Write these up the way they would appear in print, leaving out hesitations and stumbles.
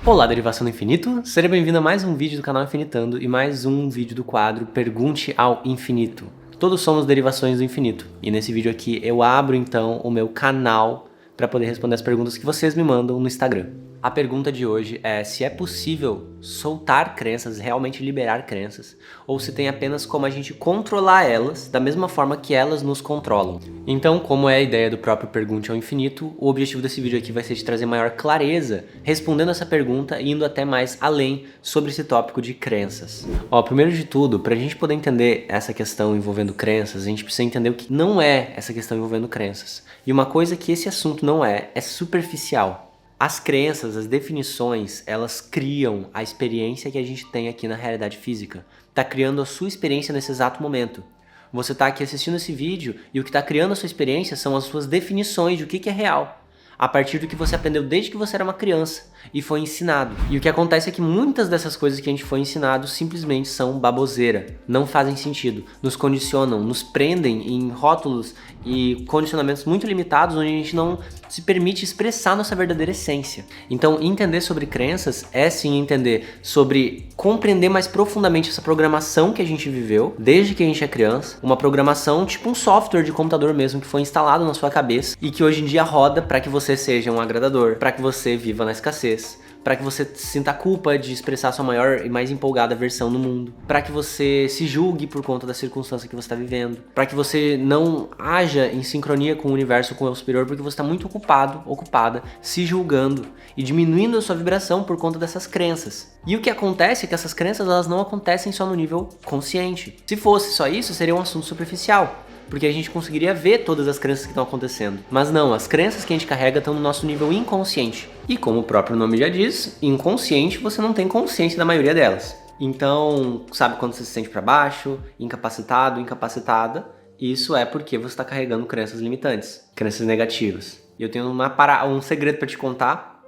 Olá, Derivação do Infinito! Seja bem-vindo a mais um vídeo do canal Infinitando e mais um vídeo do quadro Pergunte ao Infinito. Todos somos derivações do infinito e nesse vídeo aqui eu abro então o meu canal para poder responder as perguntas que vocês me mandam no Instagram. A pergunta de hoje é se é possível soltar crenças, realmente liberar crenças, ou se tem apenas como a gente controlar elas da mesma forma que elas nos controlam. Então, como é a ideia do próprio Pergunte ao Infinito, o objetivo desse vídeo aqui vai ser de trazer maior clareza, respondendo essa pergunta e indo até mais além sobre esse tópico de crenças. Primeiro de tudo, para a gente poder entender essa questão envolvendo crenças, a gente precisa entender o que não é essa questão envolvendo crenças. E uma coisa que esse assunto não é superficial. As crenças, as definições, elas criam a experiência que a gente tem aqui na realidade física. Tá criando a sua experiência nesse exato momento. Você tá aqui assistindo esse vídeo e o que tá criando a sua experiência são as suas definições de o que é real. A partir do que você aprendeu desde que você era uma criança e foi ensinado. E o que acontece é que muitas dessas coisas que a gente foi ensinado simplesmente são baboseira, não fazem sentido, nos condicionam, nos prendem em rótulos e condicionamentos muito limitados onde a gente não se permite expressar nossa verdadeira essência. Então, entender sobre crenças é sim entender sobre compreender mais profundamente essa programação que a gente viveu desde que a gente é criança, uma programação tipo um software de computador mesmo que foi instalado na sua cabeça e que hoje em dia roda para que você seja um agradador, para que você viva na escassez, para que você sinta a culpa de expressar sua maior e mais empolgada versão no mundo, para que você se julgue por conta da circunstância que você está vivendo, para que você não haja em sincronia com o universo, com o superior, porque você está muito ocupada, se julgando e diminuindo a sua vibração por conta dessas crenças. E o que acontece é que essas crenças elas não acontecem só no nível consciente. Se fosse só isso, seria um assunto superficial, porque a gente conseguiria ver todas as crenças que estão acontecendo. Mas não, as crenças que a gente carrega estão no nosso nível inconsciente. E como o próprio nome já diz, inconsciente você não tem consciência da maioria delas. Então, sabe quando você se sente para baixo, incapacitado, incapacitada? Isso é porque você está carregando crenças limitantes, crenças negativas. E eu tenho um segredo para te contar,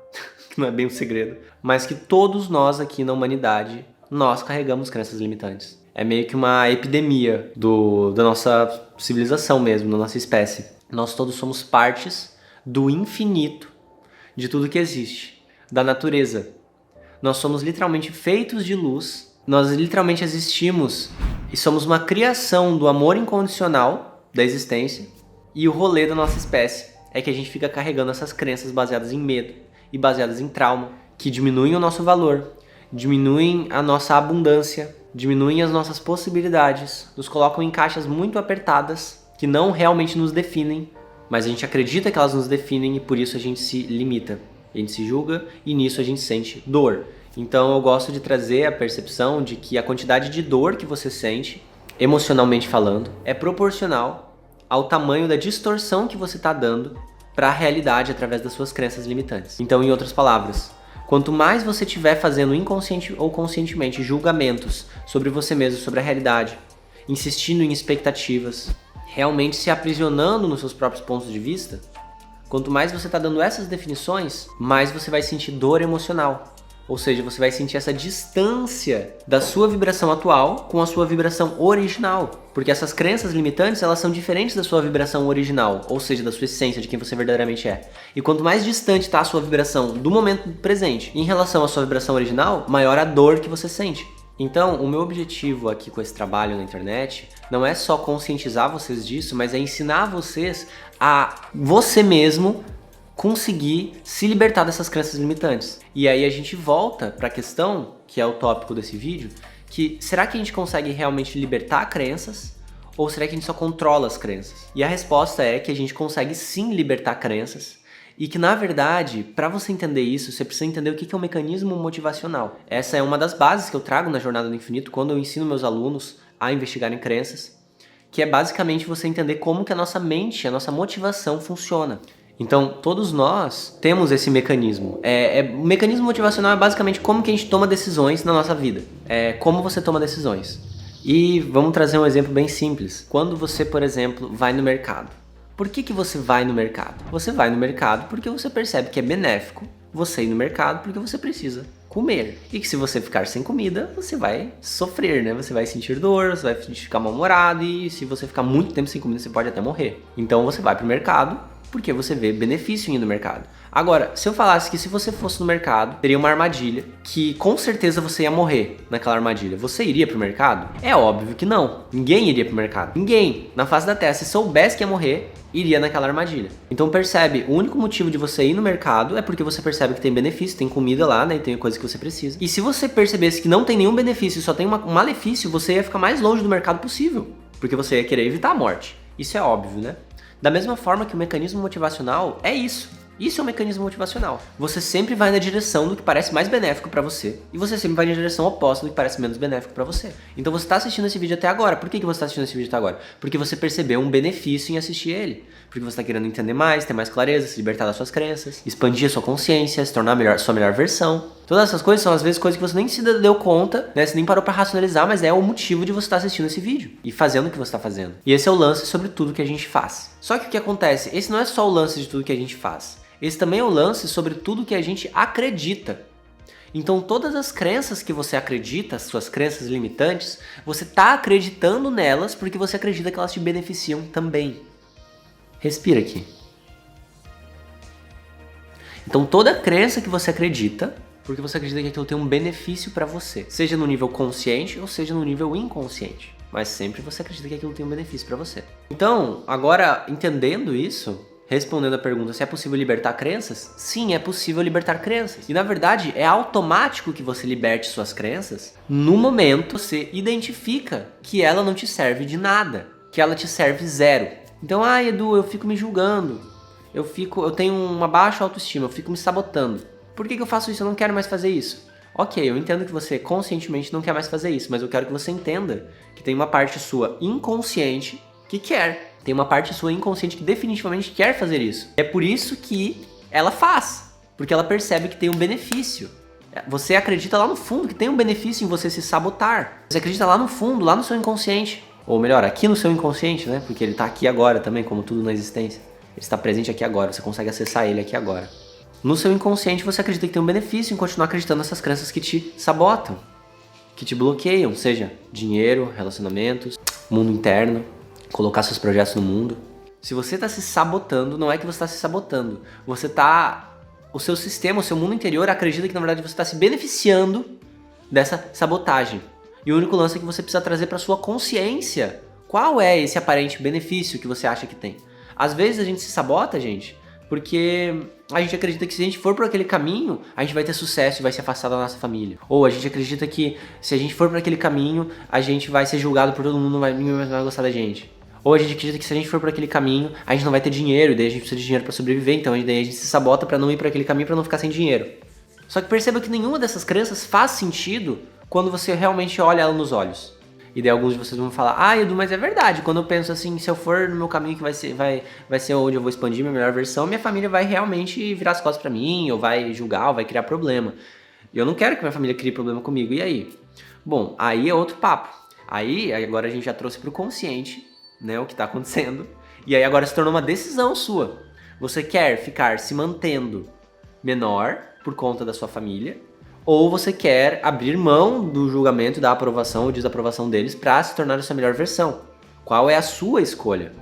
que não é bem um segredo, mas que todos nós aqui na humanidade, nós carregamos crenças limitantes. É meio que uma epidemia da nossa civilização mesmo, da nossa espécie. Nós todos somos partes do infinito, de tudo que existe, da natureza. Nós somos literalmente feitos de luz, nós literalmente existimos e somos uma criação do amor incondicional da existência. E o rolê da nossa espécie é que a gente fica carregando essas crenças baseadas em medo e baseadas em trauma, que diminuem o nosso valor, diminuem a nossa abundância, diminuem as nossas possibilidades, nos colocam em caixas muito apertadas, que não realmente nos definem, mas a gente acredita que elas nos definem e por isso a gente se limita, a gente se julga e nisso a gente sente dor. Então eu gosto de trazer a percepção de que a quantidade de dor que você sente, emocionalmente falando, é proporcional ao tamanho da distorção que você está dando para a realidade através das suas crenças limitantes. Então, em outras palavras, quanto mais você estiver fazendo inconsciente ou conscientemente julgamentos sobre você mesmo, sobre a realidade, insistindo em expectativas, realmente se aprisionando nos seus próprios pontos de vista, quanto mais você está dando essas definições, mais você vai sentir dor emocional. Ou seja, você vai sentir essa distância da sua vibração atual com a sua vibração original. Porque essas crenças limitantes, elas são diferentes da sua vibração original, ou seja, da sua essência, de quem você verdadeiramente é. E quanto mais distante está a sua vibração do momento presente em relação à sua vibração original, maior a dor que você sente. Então, o meu objetivo aqui com esse trabalho na internet não é só conscientizar vocês disso, mas é ensinar vocês a você mesmo conseguir se libertar dessas crenças limitantes. E aí a gente volta para a questão, que é o tópico desse vídeo, que será que a gente consegue realmente libertar crenças ou será que a gente só controla as crenças? E a resposta é que a gente consegue sim libertar crenças e que na verdade, para você entender isso, você precisa entender o que é um mecanismo motivacional. Essa é uma das bases que eu trago na Jornada do Infinito quando eu ensino meus alunos a investigarem crenças, que é basicamente você entender como que a nossa mente, a nossa motivação funciona. Então, todos nós temos esse mecanismo. O mecanismo motivacional é basicamente como que a gente toma decisões na nossa vida. É como você toma decisões. E vamos trazer um exemplo bem simples. Quando você, por exemplo, vai no mercado. Por que você vai no mercado? Você vai no mercado porque você percebe que é benéfico você ir no mercado porque você precisa comer. E que se você ficar sem comida, você vai sofrer, né? Você vai sentir dor, você vai ficar mal-humorado e se você ficar muito tempo sem comida, você pode até morrer. Então, você vai pro mercado porque você vê benefício em ir no mercado. Agora, se eu falasse que se você fosse no mercado, teria uma armadilha, que com certeza você ia morrer naquela armadilha, você iria pro mercado? É óbvio que não. Ninguém iria pro mercado. Ninguém, na face da Terra, se soubesse que ia morrer, iria naquela armadilha. Então percebe, o único motivo de você ir no mercado é porque você percebe que tem benefício, tem comida lá, né, e tem coisa que você precisa. E se você percebesse que não tem nenhum benefício, só tem um malefício, você ia ficar mais longe do mercado possível, porque você ia querer evitar a morte. Isso é óbvio, né? Da mesma forma que o mecanismo motivacional é isso. Isso é um mecanismo motivacional. Você sempre vai na direção do que parece mais benéfico pra você e você sempre vai na direção oposta do que parece menos benéfico pra você. Então você tá assistindo esse vídeo até agora. Por que você tá assistindo esse vídeo até agora? Porque você percebeu um benefício em assistir ele. Porque você tá querendo entender mais, ter mais clareza, se libertar das suas crenças, expandir a sua consciência, se tornar sua melhor versão. Todas essas coisas são às vezes coisas que você nem se deu conta, né? Você nem parou pra racionalizar, mas é o motivo de você estar assistindo esse vídeo e fazendo o que você tá fazendo. E esse é o lance sobre tudo que a gente faz. Só que o que acontece? Esse não é só o lance de tudo que a gente faz. Esse também é o lance sobre tudo que a gente acredita. Então todas as crenças que você acredita, as suas crenças limitantes, você está acreditando nelas porque você acredita que elas te beneficiam também. Respira aqui. Então toda crença que você acredita, porque você acredita que aquilo tem um benefício para você, seja no nível consciente ou seja no nível inconsciente, mas sempre você acredita que aquilo tem um benefício para você. Então, agora entendendo isso, respondendo a pergunta se é possível libertar crenças, sim, é possível libertar crenças. E na verdade é automático que você liberte suas crenças no momento que você identifica que ela não te serve de nada, que ela te serve zero. Então, Edu, eu fico me julgando, eu tenho uma baixa autoestima, eu fico me sabotando. Por que eu faço isso? Eu não quero mais fazer isso. Ok, eu entendo que você conscientemente não quer mais fazer isso, mas eu quero que você entenda que tem uma parte sua inconsciente que quer. Tem uma parte sua inconsciente que definitivamente quer fazer isso. É por isso que ela faz, porque ela percebe que tem um benefício. Você acredita lá no fundo que tem um benefício em você se sabotar. Você acredita lá no fundo, lá no seu inconsciente. Ou melhor, aqui no seu inconsciente, né? Porque ele está aqui agora também, como tudo na existência. Ele está presente aqui agora, você consegue acessar ele aqui agora. No seu inconsciente você acredita que tem um benefício em continuar acreditando nessas crenças que te sabotam, que te bloqueiam, seja dinheiro, relacionamentos, mundo interno, colocar seus projetos no mundo. Se você está se sabotando, não é que você está se sabotando. O seu sistema, o seu mundo interior acredita que na verdade você está se beneficiando dessa sabotagem. E o único lance é que você precisa trazer para sua consciência qual é esse aparente benefício que você acha que tem. Às vezes a gente se sabota, gente, porque a gente acredita que se a gente for por aquele caminho, a gente vai ter sucesso e vai se afastar da nossa família. Ou a gente acredita que se a gente for por aquele caminho, a gente vai ser julgado por todo mundo, ninguém vai gostar da gente. Ou a gente acredita que se a gente for por aquele caminho, a gente não vai ter dinheiro, e daí a gente precisa de dinheiro para sobreviver, então daí a gente se sabota para não ir por aquele caminho, para não ficar sem dinheiro. Só que perceba que nenhuma dessas crenças faz sentido quando você realmente olha ela nos olhos. E daí alguns de vocês vão falar, Edu, mas é verdade, quando eu penso assim, se eu for no meu caminho que vai ser onde eu vou expandir minha melhor versão, minha família vai realmente virar as costas pra mim, ou vai julgar, ou vai criar problema. E eu não quero que minha família crie problema comigo, e aí? Bom, aí é outro papo. Aí, agora a gente já trouxe pro consciente, né, o que tá acontecendo, e aí agora se tornou uma decisão sua. Você quer ficar se mantendo menor por conta da sua família, ou você quer abrir mão do julgamento, da aprovação ou desaprovação deles para se tornar a sua melhor versão. Qual é a sua escolha?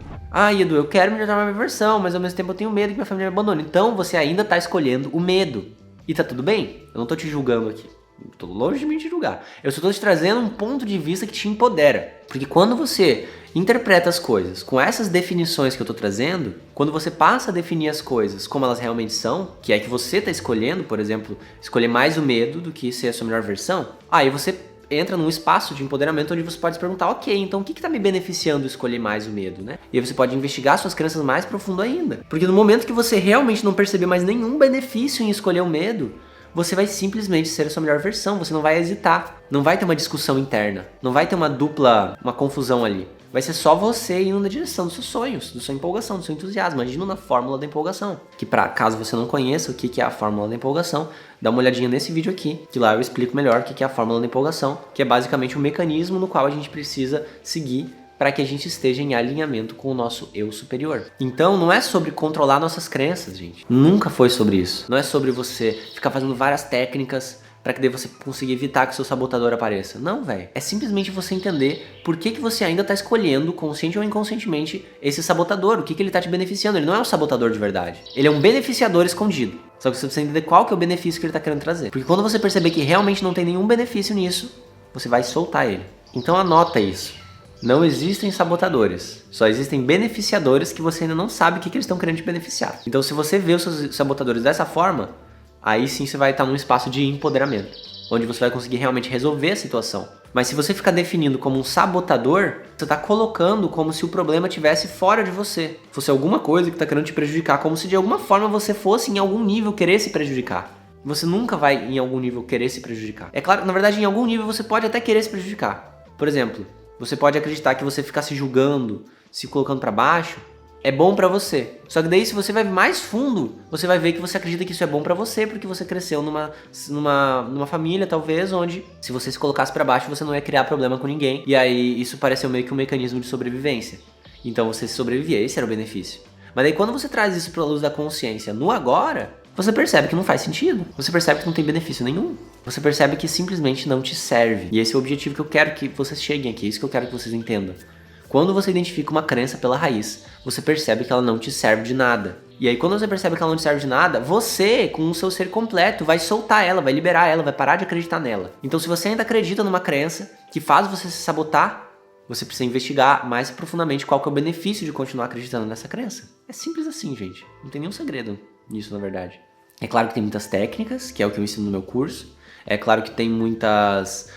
Edu, eu quero melhorar a minha versão, mas ao mesmo tempo eu tenho medo que minha família me abandone. Então você ainda está escolhendo o medo. E tá tudo bem? Eu não tô te julgando aqui. Tô longe de me julgar. Eu só tô te trazendo um ponto de vista que te empodera. Porque quando você interpreta as coisas com essas definições que eu tô trazendo, quando você passa a definir as coisas como elas realmente são, que é que você tá escolhendo, por exemplo, escolher mais o medo do que ser a sua melhor versão, aí você entra num espaço de empoderamento onde você pode se perguntar, ok, então o que tá me beneficiando escolher mais o medo, né? E aí você pode investigar suas crenças mais profundo ainda. Porque no momento que você realmente não perceber mais nenhum benefício em escolher o medo, você vai simplesmente ser a sua melhor versão, você não vai hesitar, não vai ter uma discussão interna, não vai ter uma confusão ali. Vai ser só você indo na direção dos seus sonhos, da sua empolgação, do seu entusiasmo, agindo na fórmula da empolgação. Que caso você não conheça o que é a fórmula da empolgação, dá uma olhadinha nesse vídeo aqui, que lá eu explico melhor o que é a fórmula da empolgação, que é basicamente um mecanismo no qual a gente precisa seguir para que a gente esteja em alinhamento com o nosso eu superior. Então não é sobre controlar nossas crenças, gente. Nunca foi sobre isso. Não é sobre você ficar fazendo várias técnicas pra que daí você consiga evitar que o seu sabotador apareça. Não, velho. É simplesmente você entender por que você ainda tá escolhendo, consciente ou inconscientemente, esse sabotador. O que ele tá te beneficiando. Ele não é um sabotador de verdade. Ele é um beneficiador escondido. Só que você precisa entender qual que é o benefício que ele tá querendo trazer. Porque quando você perceber que realmente não tem nenhum benefício nisso, você vai soltar ele. Então anota isso. Não existem sabotadores, só existem beneficiadores que você ainda não sabe o que eles estão querendo te beneficiar. Então se você vê os seus sabotadores dessa forma, aí sim você vai estar num espaço de empoderamento, onde você vai conseguir realmente resolver a situação. Mas se você ficar definindo como um sabotador, você está colocando como se o problema estivesse fora de você. Fosse alguma coisa que está querendo te prejudicar, como se de alguma forma você fosse em algum nível querer se prejudicar. Você nunca vai em algum nível querer se prejudicar. É claro, na verdade em algum nível você pode até querer se prejudicar. Por exemplo, você pode acreditar que você ficar se julgando, se colocando pra baixo, é bom pra você. Só que daí, se você vai mais fundo, você vai ver que você acredita que isso é bom pra você, porque você cresceu numa família, talvez, onde se você se colocasse pra baixo, você não ia criar problema com ninguém. E aí, isso pareceu meio que um mecanismo de sobrevivência. Então, você sobrevivia, esse era o benefício. Mas daí, quando você traz isso pra luz da consciência no agora, você percebe que não faz sentido. Você percebe que não tem benefício nenhum. Você percebe que simplesmente não te serve. E esse é o objetivo que eu quero que vocês cheguem aqui. É isso que eu quero que vocês entendam. Quando você identifica uma crença pela raiz, você percebe que ela não te serve de nada. E aí quando você percebe que ela não te serve de nada, você, com o seu ser completo, vai soltar ela, vai liberar ela, vai parar de acreditar nela. Então se você ainda acredita numa crença que faz você se sabotar, você precisa investigar mais profundamente qual que é o benefício de continuar acreditando nessa crença. É simples assim, gente. Não tem nenhum segredo nisso, na verdade. É claro que tem muitas técnicas, que é o que eu ensino no meu curso. É claro que tem muitas...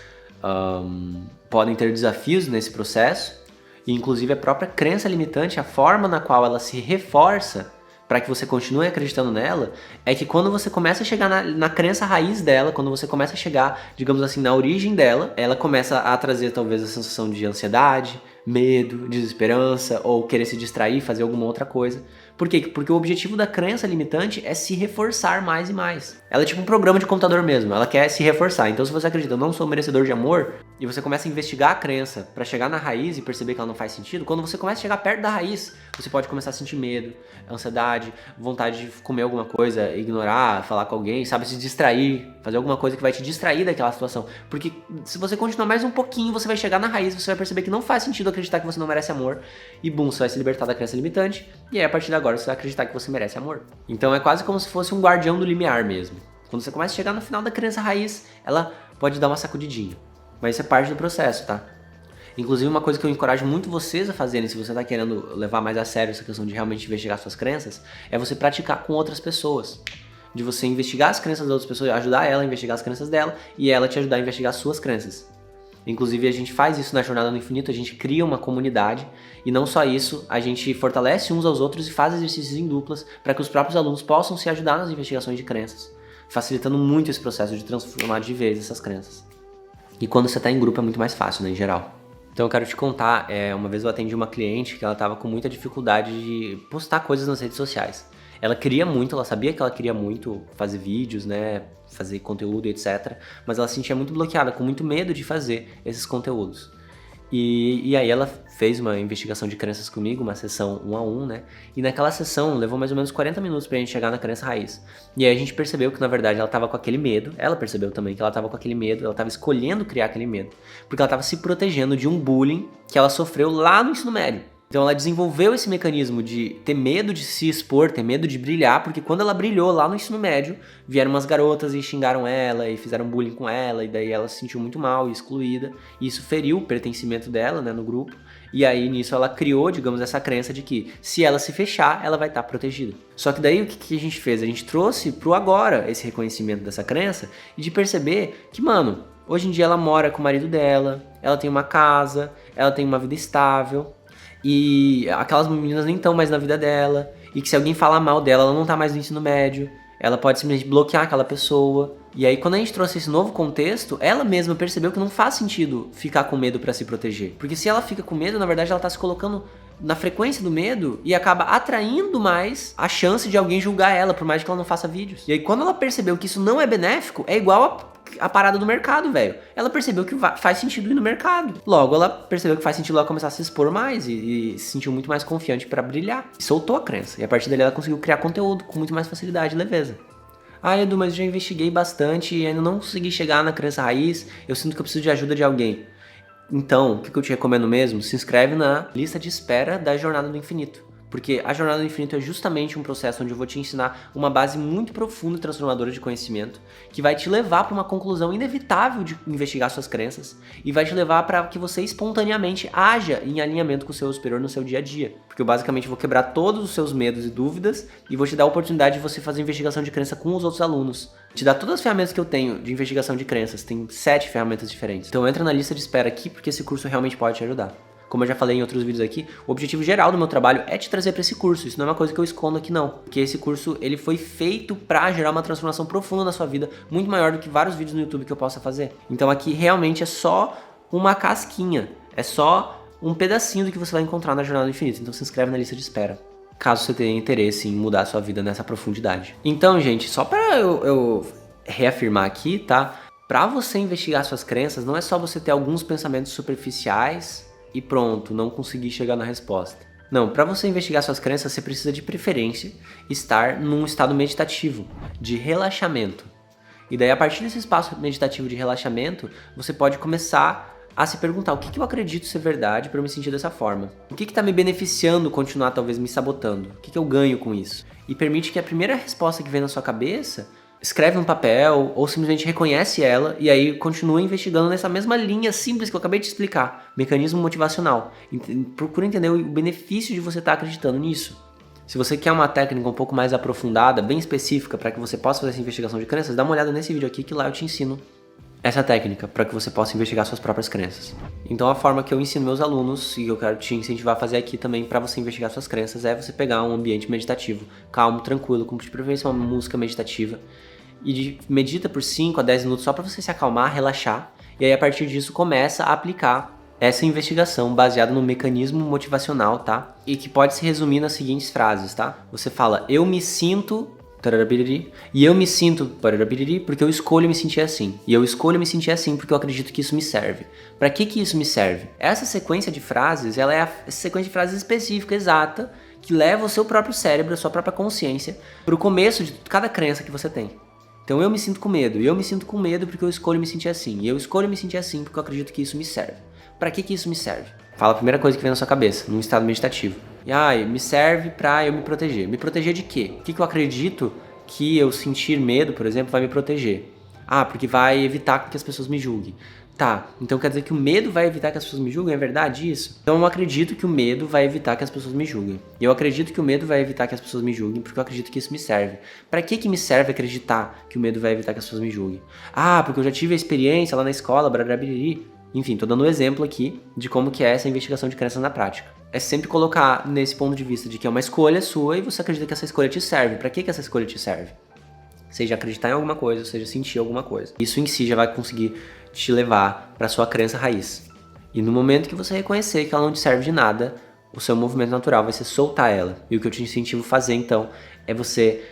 podem ter desafios nesse processo. E inclusive a própria crença limitante, a forma na qual ela se reforça para que você continue acreditando nela, é que quando você começa a chegar na crença raiz dela, quando você começa a chegar, digamos assim, na origem dela, ela começa a trazer talvez a sensação de ansiedade, medo, desesperança, ou querer se distrair, fazer alguma outra coisa. Por quê? Porque o objetivo da crença limitante é se reforçar mais e mais. Ela é tipo um programa de computador mesmo, ela quer se reforçar. Então se você acredita, eu não sou merecedor de amor, e você começa a investigar a crença para chegar na raiz e perceber que ela não faz sentido, quando você começa a chegar perto da raiz, você pode começar a sentir medo, ansiedade, vontade de comer alguma coisa, ignorar, falar com alguém, sabe, se distrair, fazer alguma coisa que vai te distrair daquela situação. Porque se você continuar mais um pouquinho, você vai chegar na raiz, você vai perceber que não faz sentido acreditar que você não merece amor, e bum, você vai se libertar da crença limitante, e aí a partir de agora você vai acreditar que você merece amor. Então é quase como se fosse um guardião do limiar mesmo. Quando você começa a chegar no final da crença raiz, ela pode dar uma sacudidinha. Mas isso é parte do processo, tá? Inclusive uma coisa que eu encorajo muito vocês a fazerem, se você tá querendo levar mais a sério essa questão de realmente investigar suas crenças, é você praticar com outras pessoas. De você investigar as crenças das outras pessoas, ajudar ela a investigar as crenças dela e ela te ajudar a investigar as suas crenças. Inclusive a gente faz isso na Jornada do Infinito, a gente cria uma comunidade e não só isso, a gente fortalece uns aos outros e faz exercícios em duplas para que os próprios alunos possam se ajudar nas investigações de crenças, facilitando muito esse processo de transformar de vez essas crenças. E quando você está em grupo é muito mais fácil, né, em geral. Então eu quero te contar, uma vez eu atendi uma cliente que ela estava com muita dificuldade de postar coisas nas redes sociais. Ela queria muito, ela sabia que ela queria muito fazer vídeos, né, fazer conteúdo, etc. Mas ela se sentia muito bloqueada, com muito medo de fazer esses conteúdos. E aí ela fez uma investigação de crenças comigo, uma sessão 1 a 1, né? E naquela sessão levou mais ou menos 40 minutos pra gente chegar na crença raiz. E aí a gente percebeu que na verdade ela tava com aquele medo, ela percebeu também que ela tava com aquele medo, ela tava escolhendo criar aquele medo, porque ela tava se protegendo de um bullying que ela sofreu lá no ensino médio. Então ela desenvolveu esse mecanismo de ter medo de se expor, ter medo de brilhar, porque quando ela brilhou lá no ensino médio, vieram umas garotas e xingaram ela e fizeram bullying com ela, e daí ela se sentiu muito mal e excluída, e isso feriu o pertencimento dela, né, no grupo, e aí nisso ela criou, digamos, essa crença de que se ela se fechar, ela vai estar protegida. Só que daí o que a gente fez? A gente trouxe pro agora esse reconhecimento dessa crença e de perceber que, mano, hoje em dia ela mora com o marido dela, ela tem uma casa, ela tem uma vida estável, e aquelas meninas nem estão mais na vida dela, e que se alguém falar mal dela, ela não tá mais no ensino médio, ela pode simplesmente bloquear aquela pessoa. E aí quando a gente trouxe esse novo contexto, ela mesma percebeu que não faz sentido ficar com medo pra se proteger. Porque se ela fica com medo, na verdade ela tá se colocando na frequência do medo e acaba atraindo mais a chance de alguém julgar ela, por mais que ela não faça vídeos. E aí quando ela percebeu que isso não é benéfico, é igual a parada do mercado, velho. Ela percebeu que faz sentido ir no mercado. Logo, ela percebeu que faz sentido ela começar a se expor mais e se sentiu muito mais confiante pra brilhar. E soltou a crença. E a partir dali ela conseguiu criar conteúdo com muito mais facilidade e leveza. Ah, Edu, mas já investiguei bastante e ainda não consegui chegar na crença raiz, eu sinto que eu preciso de ajuda de alguém. Então, o que eu te recomendo mesmo? Se inscreve na lista de espera da Jornada do Infinito. Porque a Jornada do Infinito é justamente um processo onde eu vou te ensinar uma base muito profunda e transformadora de conhecimento, que vai te levar para uma conclusão inevitável de investigar suas crenças e vai te levar para que você espontaneamente haja em alinhamento com o seu eu superior no seu dia a dia. Porque eu basicamente vou quebrar todos os seus medos e dúvidas e vou te dar a oportunidade de você fazer investigação de crença com os outros alunos. Te dar todas as ferramentas que eu tenho de investigação de crenças, tem 7 ferramentas diferentes. Então entra na lista de espera aqui porque esse curso realmente pode te ajudar. Como eu já falei em outros vídeos aqui, o objetivo geral do meu trabalho é te trazer para esse curso. Isso não é uma coisa que eu escondo aqui não. Porque esse curso, ele foi feito para gerar uma transformação profunda na sua vida, muito maior do que vários vídeos no YouTube que eu possa fazer. Então aqui realmente é só uma casquinha. É só um pedacinho do que você vai encontrar na Jornada do Infinito. Então se inscreve na lista de espera, caso você tenha interesse em mudar a sua vida nessa profundidade. Então, gente, só para eu reafirmar aqui, tá? Para você investigar suas crenças, não é só você ter alguns pensamentos superficiais e pronto, não conseguir chegar na resposta. Não, para você investigar suas crenças, você precisa de preferência estar num estado meditativo, de relaxamento. E daí, a partir desse espaço meditativo de relaxamento, você pode começar a se perguntar o que eu acredito ser verdade para eu me sentir dessa forma. O que está me beneficiando continuar talvez me sabotando? O que eu ganho com isso? E permite que a primeira resposta que vem na sua cabeça, escreve um papel ou simplesmente reconhece ela e aí continua investigando nessa mesma linha simples que eu acabei de explicar. Mecanismo motivacional. Procura entender o benefício de você estar acreditando nisso. Se você quer uma técnica um pouco mais aprofundada, bem específica, para que você possa fazer essa investigação de crenças, dá uma olhada nesse vídeo aqui que lá eu te ensino essa técnica para que você possa investigar suas próprias crenças. Então a forma que eu ensino meus alunos e eu quero te incentivar a fazer aqui também para você investigar suas crenças é você pegar um ambiente meditativo, calmo, tranquilo, com de preferência uma música meditativa e medita por 5 a 10 minutos só para você se acalmar, relaxar e aí a partir disso começa a aplicar essa investigação baseada no mecanismo motivacional, tá? E que pode se resumir nas seguintes frases, tá? Você fala, eu me sinto e eu me sinto porque eu escolho me sentir assim. E eu escolho me sentir assim porque eu acredito que isso me serve. Para que isso me serve? Essa sequência de frases, ela é a sequência de frases específica, exata, que leva o seu próprio cérebro, a sua própria consciência, para o começo de cada crença que você tem. Então eu me sinto com medo, e eu me sinto com medo porque eu escolho me sentir assim. E eu escolho me sentir assim porque eu acredito que isso me serve. Para que isso me serve? Fala a primeira coisa que vem na sua cabeça, num estado meditativo. E me serve pra eu me proteger. Me proteger de quê? O que eu acredito que eu sentir medo, por exemplo, vai me proteger? Porque vai evitar que as pessoas me julguem. Tá, então quer dizer que o medo vai evitar que as pessoas me julguem? É verdade isso? Então eu acredito que o medo vai evitar que as pessoas me julguem. E eu acredito que o medo vai evitar que as pessoas me julguem porque eu acredito que isso me serve. Pra que me serve acreditar que o medo vai evitar que as pessoas me julguem? Porque eu já tive a experiência lá na escola, brarabiriri. Enfim, tô dando um exemplo aqui de como que é essa investigação de crenças na prática. É sempre colocar nesse ponto de vista de que é uma escolha sua e você acredita que essa escolha te serve. Pra que essa escolha te serve? Seja acreditar em alguma coisa, seja sentir alguma coisa. Isso em si já vai conseguir te levar para sua crença raiz. E no momento que você reconhecer que ela não te serve de nada, o seu movimento natural vai ser soltar ela. E o que eu te incentivo a fazer então é você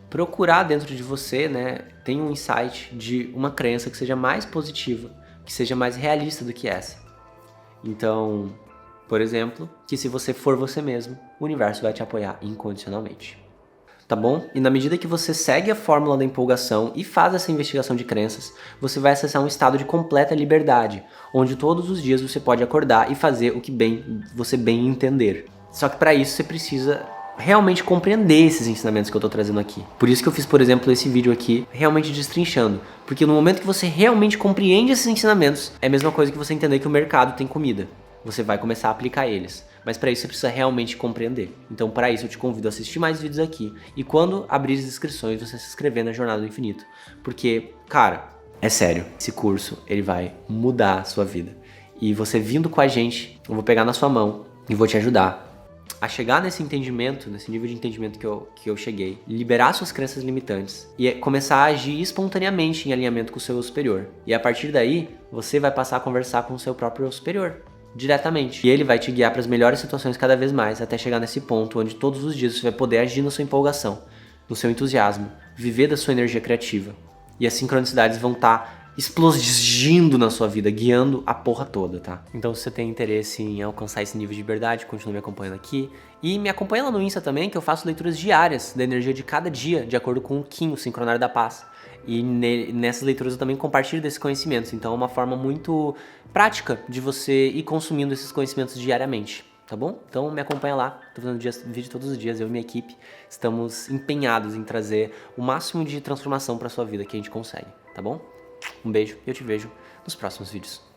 procurar dentro de você, né, tem um insight de uma crença que seja mais positiva, que seja mais realista do que essa. Então, por exemplo, que se você for você mesmo, o universo vai te apoiar incondicionalmente. Tá bom? E na medida que você segue a fórmula da empolgação e faz essa investigação de crenças, você vai acessar um estado de completa liberdade, onde todos os dias você pode acordar e fazer o que você bem entender. Só que para isso você precisa realmente compreender esses ensinamentos que eu tô trazendo aqui. Por isso que eu fiz, por exemplo, esse vídeo aqui, realmente destrinchando. Porque no momento que você realmente compreende esses ensinamentos, é a mesma coisa que você entender que o mercado tem comida. Você vai começar a aplicar eles. Mas para isso você precisa realmente compreender. Então para isso eu te convido a assistir mais vídeos aqui. E quando abrir as inscrições, você se inscrever na Jornada do Infinito. Porque, cara, é sério, esse curso, ele vai mudar a sua vida. E você vindo com a gente, eu vou pegar na sua mão e vou te ajudar a chegar nesse entendimento, nesse nível de entendimento que eu cheguei, liberar suas crenças limitantes e começar a agir espontaneamente em alinhamento com o seu eu superior. E a partir daí, você vai passar a conversar com o seu próprio eu superior, diretamente. E ele vai te guiar para as melhores situações cada vez mais, até chegar nesse ponto onde todos os dias você vai poder agir na sua empolgação, no seu entusiasmo, viver da sua energia criativa. E as sincronicidades vão estar explodindo na sua vida, guiando a porra toda, tá? Então, se você tem interesse em alcançar esse nível de liberdade, continue me acompanhando aqui. E me acompanha lá no Insta também, que eu faço leituras diárias da energia de cada dia, de acordo com o Kim, o Sincronário da Paz. E nessas leituras eu também compartilho desses conhecimentos. Então, é uma forma muito prática de você ir consumindo esses conhecimentos diariamente. Tá bom? Então me acompanha lá, tô fazendo vídeo todos os dias, eu e minha equipe estamos empenhados em trazer o máximo de transformação para sua vida que a gente consegue, tá bom? Um beijo e eu te vejo nos próximos vídeos.